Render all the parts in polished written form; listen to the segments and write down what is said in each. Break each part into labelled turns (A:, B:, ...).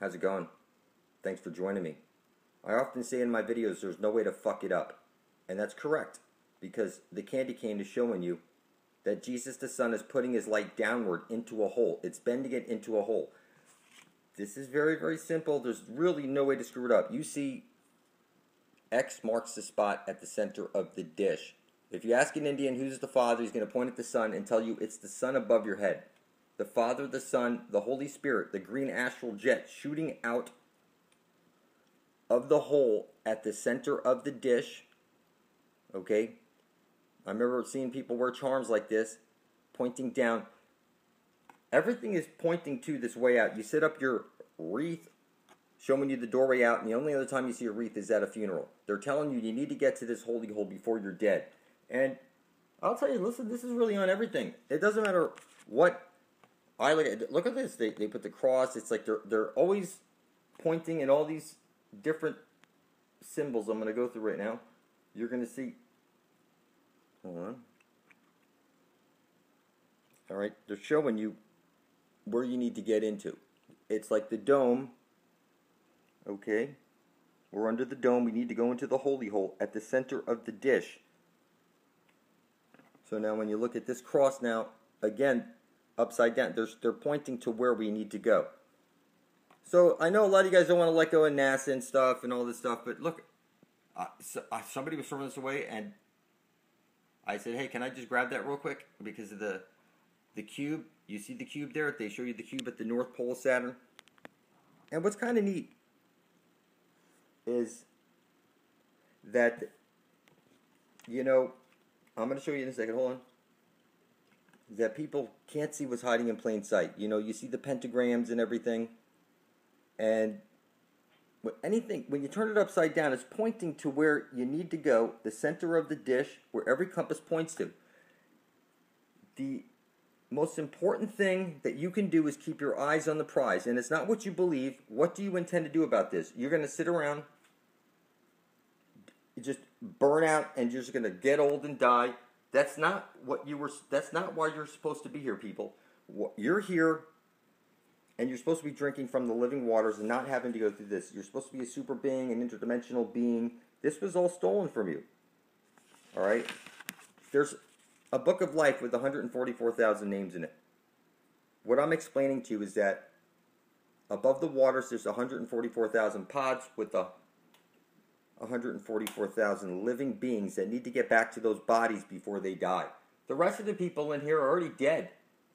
A: How's it going? Thanks for joining me. I often say in my videos there's no way to fuck it up. And that's correct, because the candy cane is showing you that Jesus the Son is putting his light downward into a hole. It's bending it into a hole. This is very, very simple. There's really no way to screw it up. You see X marks the spot at the center of the dish. If you ask an Indian who's the Father, he's going to point at the Son and tell you it's the Sun above your head. The Father, the Son, the Holy Spirit, the green astral jet shooting out of the hole at the center of the dish. Okay? I remember seeing people wear charms like this, pointing down. Everything is pointing to this way out. You set up your wreath, showing you the doorway out, and the only other time you see a wreath is at a funeral. They're telling you need to get to this holy hole before you're dead. And I'll tell you, listen, this is really on everything. It doesn't matter what I look at. Look at this. They put the cross. It's like they're always pointing in all these different symbols I'm going to go through right now. You're going to see. Hold on. All right. They're showing you where you need to get into. It's like the dome. Okay. We're under the dome. We need to go into the holy hole at the center of the dish. So now when you look at this cross now, again, upside down, they're pointing to where we need to go. So I know a lot of you guys don't want to let go of NASA and stuff and all this stuff, but look, somebody was throwing this away, and I said, hey, can I just grab that real quick? Because of the cube. You see the cube there? They show you the cube at the North Pole of Saturn. And what's kind of neat is that, you know, I'm going to show you in a second. Hold on. That people can't see what's hiding in plain sight. You know, you see the pentagrams and everything. And when you turn it upside down, it's pointing to where you need to go, the center of the dish, where every compass points to. The most important thing that you can do is keep your eyes on the prize. And it's not what you believe. What do you intend to do about this? You're going to sit around, just burn out, and you're just going to get old and die. That's not what you were. That's not why you're supposed to be here, people. You're here, and you're supposed to be drinking from the living waters and not having to go through this. You're supposed to be a super being, an interdimensional being. This was all stolen from you. All right? There's a book of life with 144,000 names in it. What I'm explaining to you is that above the waters, there's 144,000 pods with 144,000 living beings that need to get back to those bodies before they die. The rest of the people in here are already dead,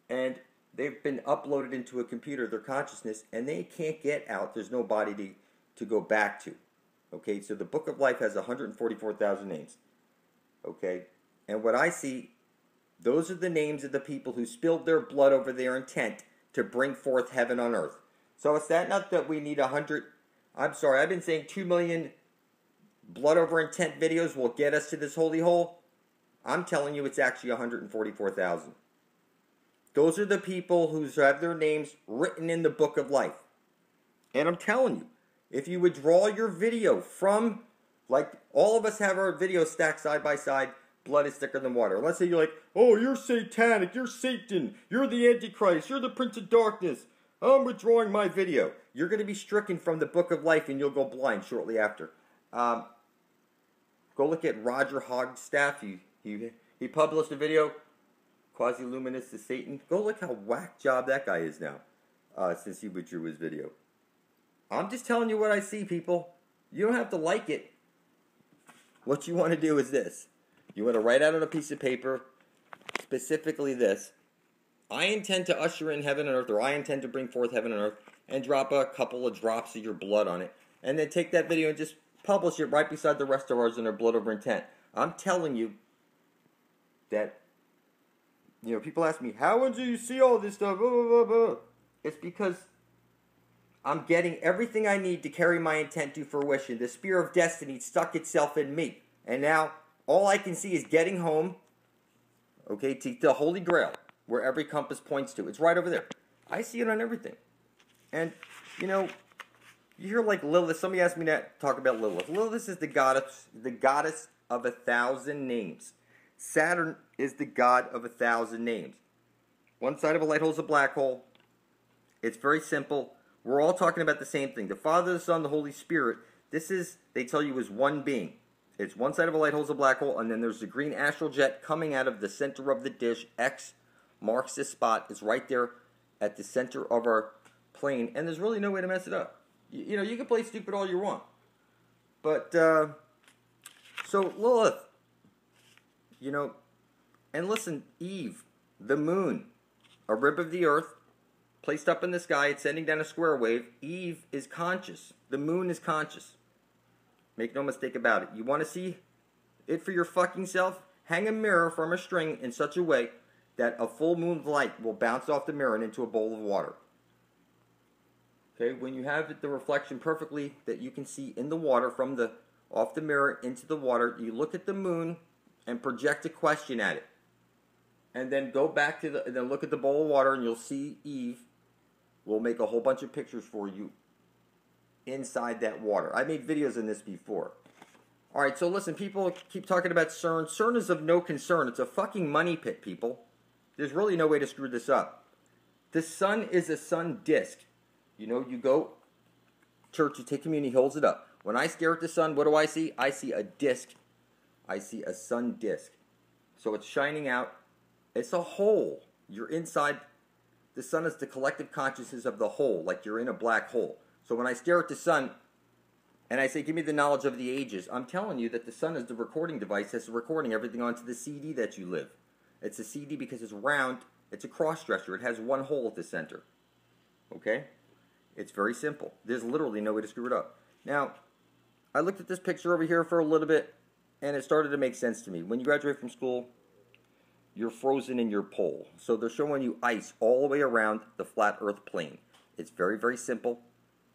A: and they've been uploaded into a computer, their consciousness, and they can't get out. There's no body to go back to. Okay, so the Book of Life has 144,000 names. Okay, and what I see, those are the names of the people who spilled their blood over their intent to bring forth heaven on earth. So it's not that we need 100, I'm sorry, I've been saying 2 million blood over intent videos will get us to this holy hole. I'm telling you it's actually 144,000. Those are the people who have their names written in the Book of Life. And I'm telling you, if you would draw your video from, like all of us have our videos stacked side by side, blood is thicker than water. Let's say you're like, oh, you're satanic, you're Satan, you're the Antichrist, you're the Prince of Darkness. I'm withdrawing my video. You're going to be stricken from the Book of Life and you'll go blind shortly after. Go look at Roger Hogstaff. He published a video, Quasiluminous to Satan. Go look how whack job that guy is now, since he withdrew his video. I'm just telling you what I see, people. You don't have to like it. What you want to do is this. You want to write out on a piece of paper, specifically this. I intend to usher in heaven and earth, or I intend to bring forth heaven and earth, and drop a couple of drops of your blood on it. And then take that video and just publish it right beside the rest of ours in our blood over intent. I'm telling you that, you know, people ask me, how do you see all this stuff? Blah, blah, blah, blah. It's because I'm getting everything I need to carry my intent to fruition. The spear of destiny stuck itself in me. And now all I can see is getting home, okay, to the Holy Grail, where every compass points to. It's right over there. I see it on everything. And, you know, you hear like Lilith. Somebody asked me to talk about Lilith. Lilith is the goddess of 1,000 names. Saturn is the god of 1,000 names. One side of a light hole is a black hole. It's very simple. We're all talking about the same thing. The Father, the Son, the Holy Spirit. This is, they tell you, is one being. It's one side of a light hole is a black hole, and then there's the green astral jet coming out of the center of the dish. X marks this spot. It's right there at the center of our plane, and there's really no way to mess it up. You know, you can play stupid all you want. But, so Lilith, you know, and listen, Eve, the moon, a rib of the earth, placed up in the sky, it's sending down a square wave. Eve is conscious. The moon is conscious. Make no mistake about it. You want to see it for your fucking self? Hang a mirror from a string in such a way that a full moon light will bounce off the mirror and into a bowl of water. Okay, when you have the reflection perfectly that you can see in the water from the off the mirror into the water, you look at the moon and project a question at it. And then go back to and then look at the bowl of water and you'll see Eve. We'll make a whole bunch of pictures for you inside that water. I made videos on this before. Alright, so listen, people keep talking about CERN. CERN is of no concern. It's a fucking money pit, people. There's really no way to screw this up. The sun is a sun disk. You know, you go church, you take communion, he holds it up. When I stare at the sun, what do I see? I see a disk. I see a sun disk. So it's shining out. It's a hole. You're inside. The sun is the collective consciousness of the whole, like you're in a black hole. So when I stare at the sun and I say, give me the knowledge of the ages, I'm telling you that the sun is the recording device that's recording everything onto the CD that you live. It's a CD because it's round. It's a cross-dresser. It has one hole at the center. Okay? It's very simple. There's literally no way to screw it up. Now, I looked at this picture over here for a little bit, and it started to make sense to me. When you graduate from school, you're frozen in your pole. So they're showing you ice all the way around the flat earth plane. It's very, very simple.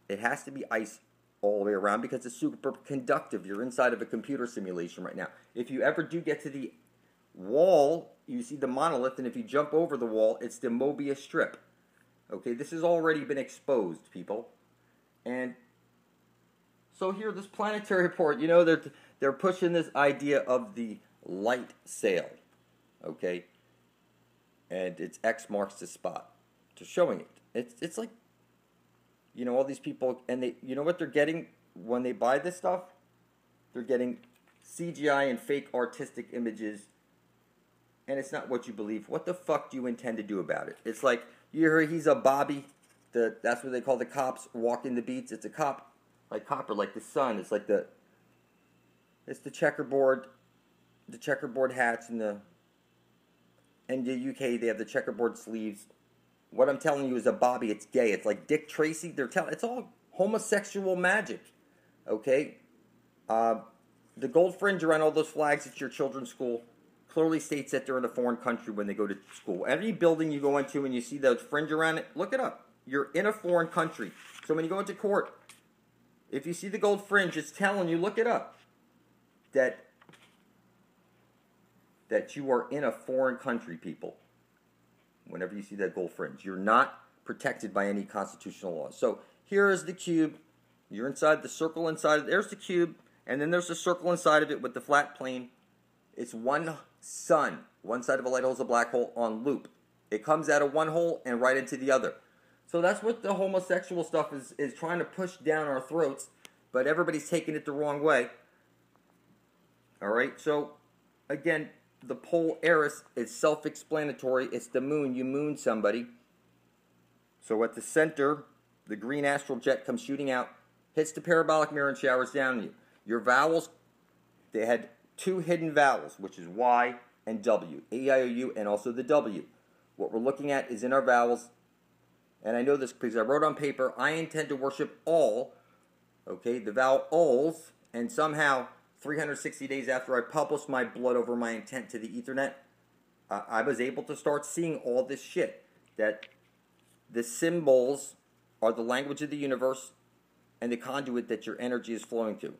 A: It has to be ice all the way around because it's super conductive. You're inside of a computer simulation right now. If you ever do get to the wall, you see the monolith, and if you jump over the wall, it's the Mobius strip. Okay, this has already been exposed, people. And so here, this planetary report, you know, they're pushing this idea of the light sail. Okay? And it's X marks the spot. They're showing it. It's like, you know, all these people, and they, you know what they're getting when they buy this stuff? They're getting CGI and fake artistic images, and it's not what you believe. What the fuck do you intend to do about it? It's like, you hear he's a Bobby, that's what they call the cops walking the beats. It's a cop, like copper, like the sun. It's like it's the checkerboard hats, and the UK, they have the checkerboard sleeves. What I'm telling you is a Bobby. It's gay. It's like Dick Tracy. It's all homosexual magic. Okay? The gold fringe around all those flags at your children's school clearly states that they're in a foreign country when they go to school. Every building you go into and you see those fringe around it, look it up. You're in a foreign country. So when you go into court, if you see the gold fringe, it's telling you, look it up, that you are in a foreign country, people. Whenever you see that gold fringe, you're not protected by any constitutional laws. So here is the cube. You're inside the circle inside. There's the cube, and then there's a circle inside of it with the flat plane. It's one sun. One side of a light hole is a black hole on loop. It comes out of one hole and right into the other. So that's what the homosexual stuff is trying to push down our throats, but everybody's taking it the wrong way. All right, so again, the pole Eris is self-explanatory. It's the moon. You moon somebody. So at the center, the green astral jet comes shooting out, hits the parabolic mirror and showers down on you. Your vowels, they had two hidden vowels, which is Y and W. A-I-O-U and also the W. What we're looking at is in our vowels, and I know this because I wrote on paper, I intend to worship all, okay, the vowel O's, and somehow 360 days after I published my blood over my intent to the Ethernet, I was able to start seeing all this shit. That the symbols are the language of the universe and the conduit that your energy is flowing to.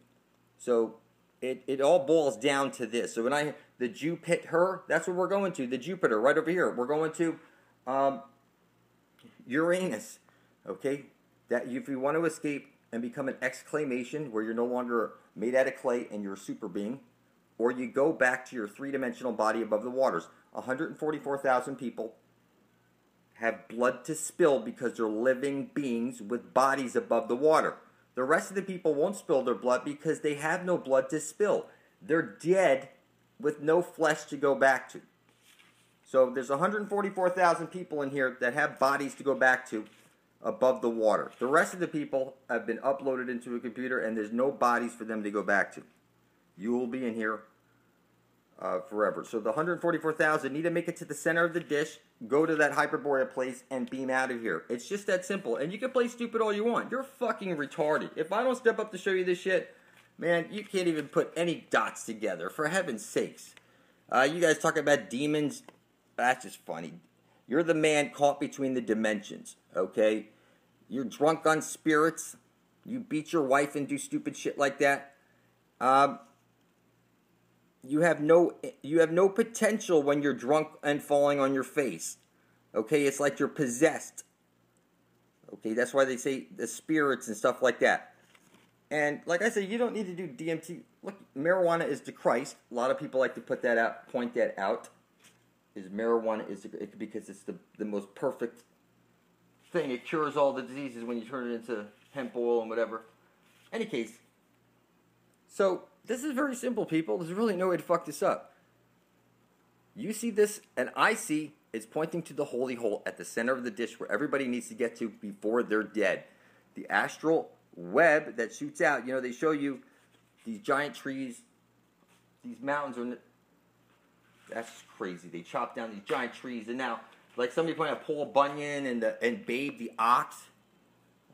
A: So it all boils down to this. So when the Jupiter, that's what we're going to. The Jupiter, right over here. We're going to Uranus. Okay? That if you want to escape and become an exclamation where you're no longer made out of clay and you're a super being, or you go back to your three-dimensional body above the waters. 144,000 people have blood to spill because they're living beings with bodies above the water. The rest of the people won't spill their blood because they have no blood to spill. They're dead with no flesh to go back to. So there's 144,000 people in here that have bodies to go back to above the water. The rest of the people have been uploaded into a computer and there's no bodies for them to go back to. You will be in here forever. So the 144,000 need to make it to the center of the dish, go to that Hyperborea place, and beam out of here. It's just that simple. And you can play stupid all you want. You're fucking retarded. If I don't step up to show you this shit, man, you can't even put any dots together, for heaven's sakes. You guys talk about demons. That's just funny. You're the man caught between the dimensions, okay? You're drunk on spirits. You beat your wife and do stupid shit like that. You have no potential when you're drunk and falling on your face. Okay, it's like you're possessed. Okay, that's why they say the spirits and stuff like that. And like I said, you don't need to do DMT. Look, marijuana is the Christ. A lot of people like to put that out, point that out. Is marijuana is because it's the most perfect thing. It cures all the diseases when you turn it into hemp oil and whatever. Any case, so this is very simple, people. There's really no way to fuck this up. You see this, and I see it's pointing to the holy hole at the center of the dish where everybody needs to get to before they're dead. The astral web that shoots out. You know, they show you these giant trees, these mountains are. That's crazy. They chop down these giant trees, and now, like somebody pointed out, Paul Bunyan and Babe the ox.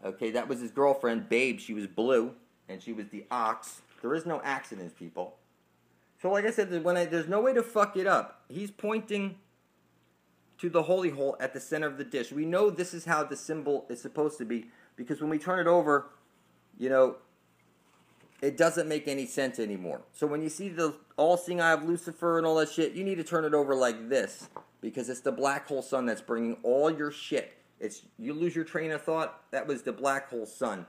A: Okay, that was his girlfriend, Babe. She was blue, and she was the ox. There is no accidents, people. So, like I said, there's no way to fuck it up. He's pointing to the holy hole at the center of the dish. We know this is how the symbol is supposed to be, because when we turn it over, you know, it doesn't make any sense anymore. So when you see the all-seeing eye of Lucifer and all that shit, you need to turn it over like this, because it's the black hole sun that's bringing all your shit. You lose your train of thought, that was the black hole sun.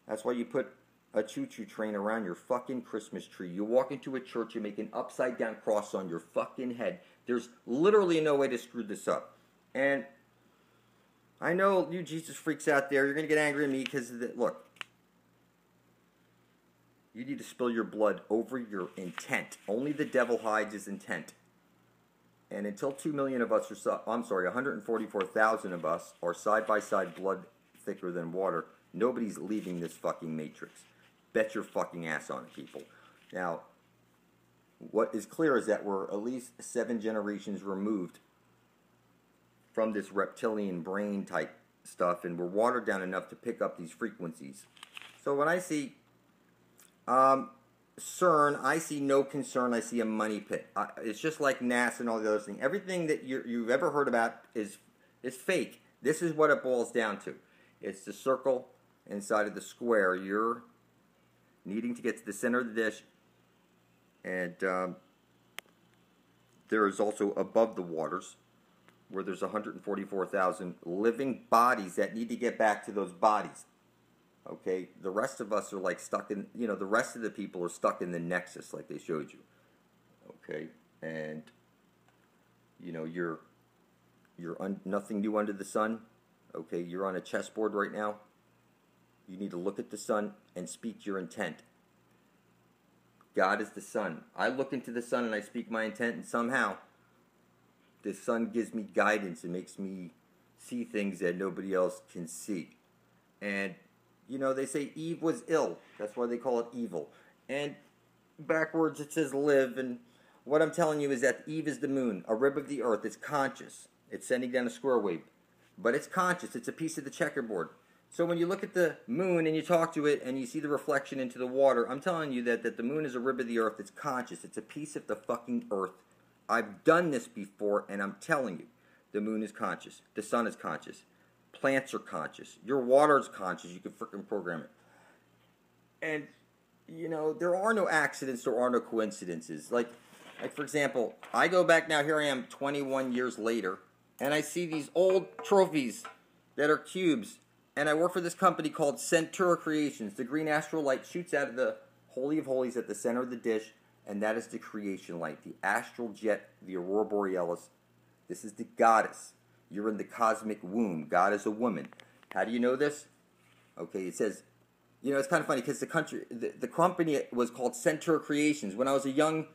A: That's why you put a choo-choo train around your fucking Christmas tree. You walk into a church, you make an upside-down cross on your fucking head. There's literally no way to screw this up. And I know you Jesus freaks out there, you're going to get angry at me because, look, you need to spill your blood over your intent. Only the devil hides his intent. And until 2 million of us are, 144,000 of us are side-by-side blood thicker than water, nobody's leaving this fucking matrix. Bet your fucking ass on it, people. Now, what is clear is that we're at least 7 generations removed from this reptilian brain type stuff, and we're watered down enough to pick up these frequencies. So when I see CERN, I see no concern. I see a money pit. It's just like NASA and all the other things. Everything that you've ever heard about is fake. This is what it boils down to. It's the circle inside of the square. You're needing to get to the center of the dish, and there is also above the waters where there's 144,000 living bodies that need to get back to those bodies. Okay, the rest of us are like stuck in, the rest of the people are stuck in the nexus like they showed you. Okay, and you're nothing new under the sun. Okay, you're on a chessboard right now. You need to look at the sun and speak your intent. God is the sun. I look into the sun and I speak my intent, and somehow the sun gives me guidance and makes me see things that nobody else can see. And they say Eve was ill. That's why they call it evil. And backwards it says live. And what I'm telling you is that Eve is the moon, a rib of the earth. It's conscious. It's sending down a square wave. But it's conscious. It's a piece of the checkerboard. So when you look at the moon and you talk to it and you see the reflection into the water, I'm telling you that the moon is a rib of the earth. It's conscious. It's a piece of the fucking earth. I've done this before, and I'm telling you, the moon is conscious. The sun is conscious. Plants are conscious. Your water is conscious. You can freaking program it. And, there are no accidents. There are no coincidences. Like for example, I go back now. Here I am 21 years later. And I see these old trophies that are cubes. And I work for this company called Centura Creations. The green astral light shoots out of the Holy of Holies at the center of the dish. And that is the creation light. The astral jet, the aurora borealis. This is the goddess. you're in the cosmic womb. God is a woman. How do you know this? Okay, it says, you know, it's kind of funny because the company was called Center Creations. When I was younger,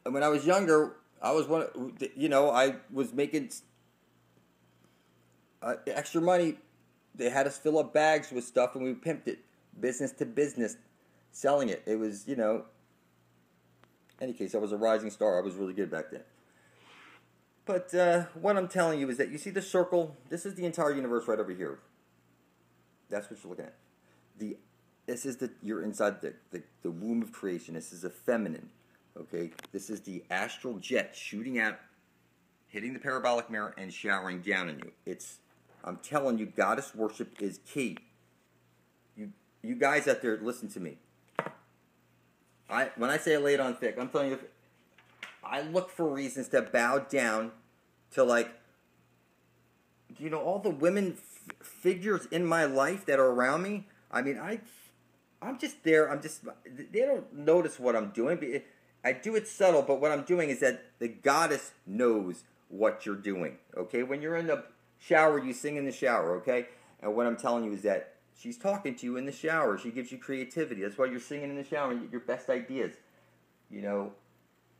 A: I was I was making extra money. They had us fill up bags with stuff, and we pimped it, business to business, selling it. It was, any case, I was a rising star. I was really good back then. But what I'm telling you is that you see the circle. This is the entire universe right over here. That's what you're looking at. You're inside the womb of creation. This is a feminine. Okay, this is the astral jet shooting out, hitting the parabolic mirror, and showering down on you. I'm telling you, goddess worship is key. You guys out there, listen to me. When I say I lay it on thick, I'm telling you, I look for reasons to bow down to, all the women figures in my life that are around me. I mean, I'm just there. They don't notice what I'm doing. I do it subtle, but what I'm doing is that the goddess knows what you're doing. Okay, when you're in the shower, you sing in the shower. Okay, and what I'm telling you is that she's talking to you in the shower. She gives you creativity. That's why you're singing in the shower and you get your best ideas.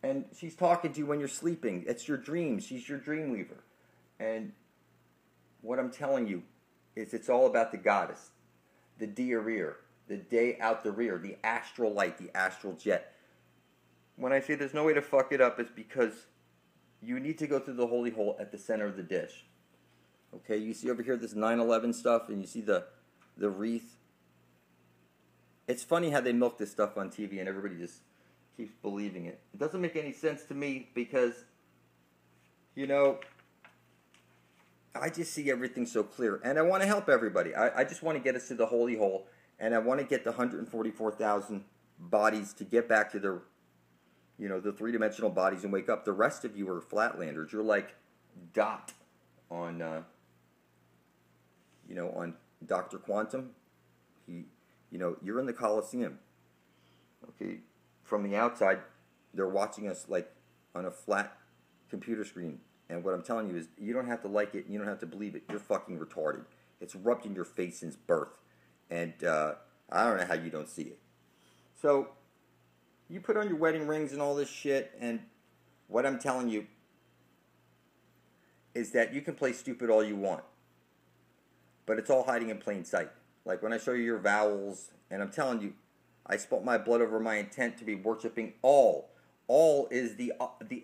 A: And she's talking to you when you're sleeping. It's your dreams. She's your dream weaver. And what I'm telling you is it's all about the goddess, the rear, the day out the rear, the astral light, the astral jet. When I say there's no way to fuck it up, it's because you need to go through the holy hole at the center of the dish. Okay, you see over here this 9/11 stuff, and you see the wreath. It's funny how they milk this stuff on TV, and everybody just keeps believing it. It doesn't make any sense to me because, I just see everything so clear, and I want to help everybody. I just want to get us to the holy hole, and I want to get the 144,000 bodies to get back to their, the three-dimensional bodies and wake up. The rest of you are flatlanders. You're like Dot on, on Dr. Quantum. You're in the Coliseum. Okay, from the outside, they're watching us like on a flat computer screen. And what I'm telling you is, you don't have to like it, you don't have to believe it. You're fucking retarded. It's rubbed in your face since birth. And I don't know how you don't see it. So, you put on your wedding rings and all this shit, and what I'm telling you is that you can play stupid all you want. But it's all hiding in plain sight. Like when I show you your vowels, and I'm telling you, I spilt my blood over my intent to be worshiping all. All is the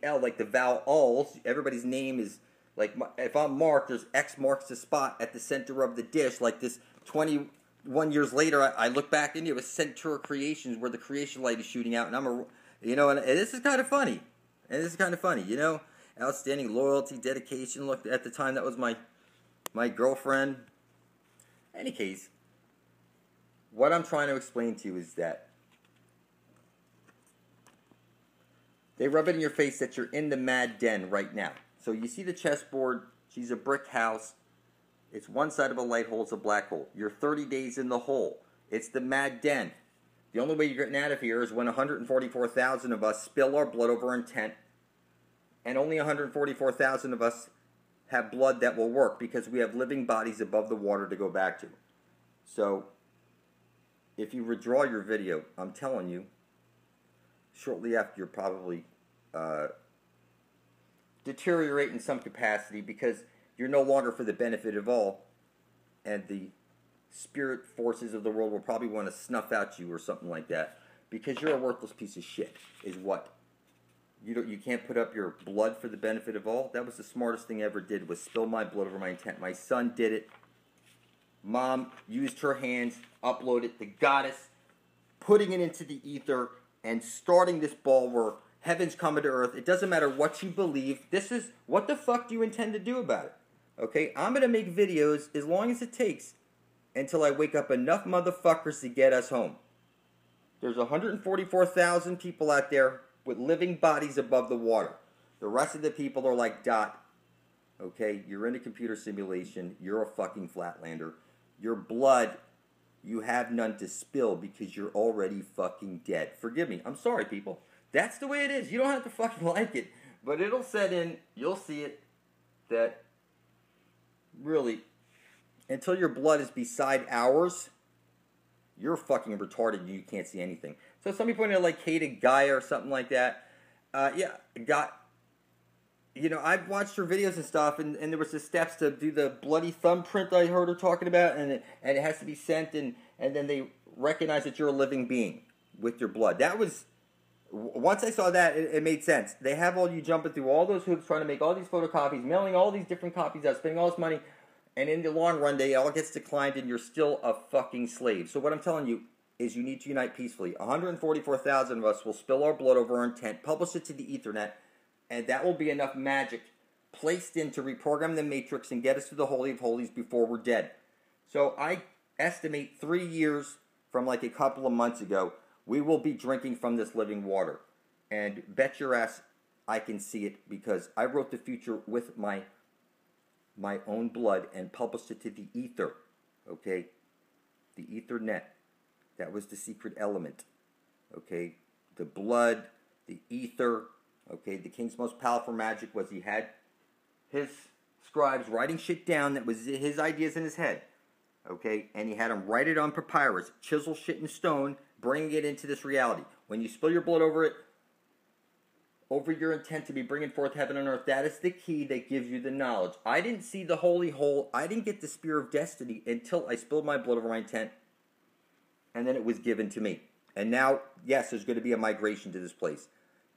A: L, like the vowel alls. Everybody's name is, like, if I'm Mark, there's X marks the spot at the center of the dish. Like this 21 years later, I look back into a Center of Creations where the creation light is shooting out, and and this is kind of funny. Outstanding loyalty, dedication. Look, at the time, that was my girlfriend. Any case, what I'm trying to explain to you is that they rub it in your face that you're in the mad den right now. So you see the chessboard. She's a brick house. It's one side of a light hole. It's a black hole. You're 30 days in the hole. It's the mad den. The only way you're getting out of here is when 144,000 of us spill our blood over intent, and only 144,000 of us have blood that will work because we have living bodies above the water to go back to. So, if you withdraw your video, I'm telling you, shortly after you're probably deteriorate in some capacity because you're no longer for the benefit of all, and the spirit forces of the world will probably want to snuff out you or something like that because you're a worthless piece of shit, is what. You can't put up your blood for the benefit of all. That was the smartest thing I ever did, was spill my blood over my intent. My son did it. Mom used her hands, uploaded the goddess, putting it into the ether, and starting this ball where heaven's coming to earth. It doesn't matter what you believe. This is, what the fuck do you intend to do about it? Okay, I'm going to make videos as long as it takes until I wake up enough motherfuckers to get us home. There's 144,000 people out there with living bodies above the water. The rest of the people are like Dot. Okay, you're in a computer simulation. You're a fucking flatlander. Your blood, you have none to spill because you're already fucking dead. Forgive me. I'm sorry, people. That's the way it is. You don't have to fucking like it. But it'll set in. You'll see it. That really, until your blood is beside ours, you're fucking retarded and you can't see anything. So somebody pointed out like hated Gaia or something like that. Yeah, you know, I've watched her videos and stuff, and there was the steps to do the bloody thumbprint I heard her talking about, and it has to be sent, and then they recognize that you're a living being with your blood. That was, once I saw that, it made sense. They have all you jumping through all those hoops, trying to make all these photocopies, mailing all these different copies out, spending all this money, and in the long run, they all gets declined, and you're still a fucking slave. So what I'm telling you is you need to unite peacefully. 144,000 of us will spill our blood over our intent, publish it to the Ethernet, and that will be enough magic placed in to reprogram the matrix and get us to the Holy of Holies before we're dead. So I estimate 3 years from like a couple of months ago, we will be drinking from this living water. And bet your ass I can see it, because I wrote the future with my own blood and published it to the ether. Okay? The Ethernet. That was the secret element. Okay? The blood, the ether. Okay, the king's most powerful magic was he had his scribes writing shit down that was his ideas in his head. Okay, and he had them write it on papyrus, chisel shit in stone, bringing it into this reality. When you spill your blood over it, over your intent to be bringing forth heaven and earth, that is the key that gives you the knowledge. I didn't see the holy hole. I didn't get the spear of destiny until I spilled my blood over my intent, and then it was given to me. And now, yes, there's going to be a migration to this place.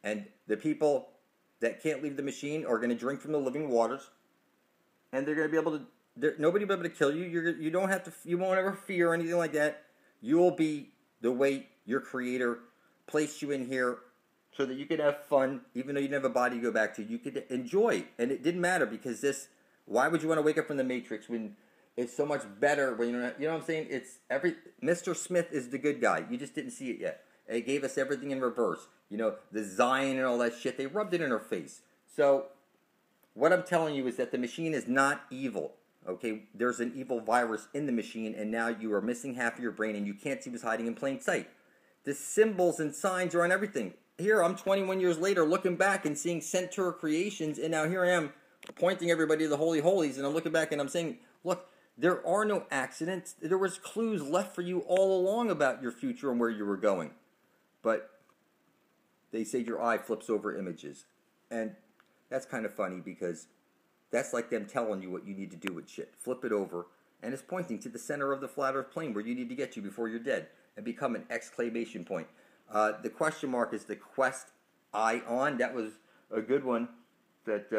A: And the people that can't leave the machine are going to drink from the living waters, and they're going to be able to. Nobody will be able to kill you. You don't have to. You won't ever fear or anything like that. You will be the way your Creator placed you in here, so that you could have fun, even though you didn't have a body to go back to. You could enjoy, and it didn't matter, because this. Why would you want to wake up from the Matrix when it's so much better? When you know what I'm saying? It's Mr. Smith is the good guy. You just didn't see it yet. It gave us everything in reverse. You know, the Zion and all that shit, they rubbed it in our face. So, what I'm telling you is that the machine is not evil. Okay, there's an evil virus in the machine, and now you are missing half of your brain, and you can't see what's hiding in plain sight. The symbols and signs are on everything. Here, I'm 21 years later, looking back and seeing Centaur creations, and now here I am, pointing everybody to the Holy Holies, and I'm looking back and I'm saying, look, there are no accidents. There was clues left for you all along about your future and where you were going. But they say your eye flips over images. And that's kind of funny, because that's like them telling you what you need to do with shit. Flip it over, and it's pointing to the center of the flat earth plane where you need to get to before you're dead and become an exclamation point. The question mark is the quest ion. That was a good one that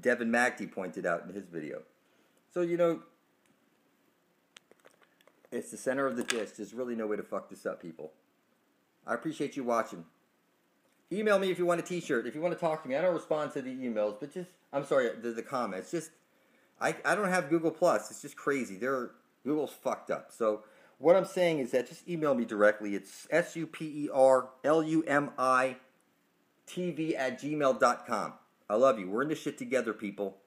A: Devin Magdy pointed out in his video. So, you know, it's the center of the disk. There's really no way to fuck this up, people. I appreciate you watching. Email me if you want a t-shirt. If you want to talk to me, I don't respond to the emails, but just, I'm sorry, the comments. Just, I don't have Google Plus. It's just crazy. Google's fucked up. So what I'm saying is that just email me directly. It's superlumi.tv@gmail.com. I love you. We're in this shit together, people.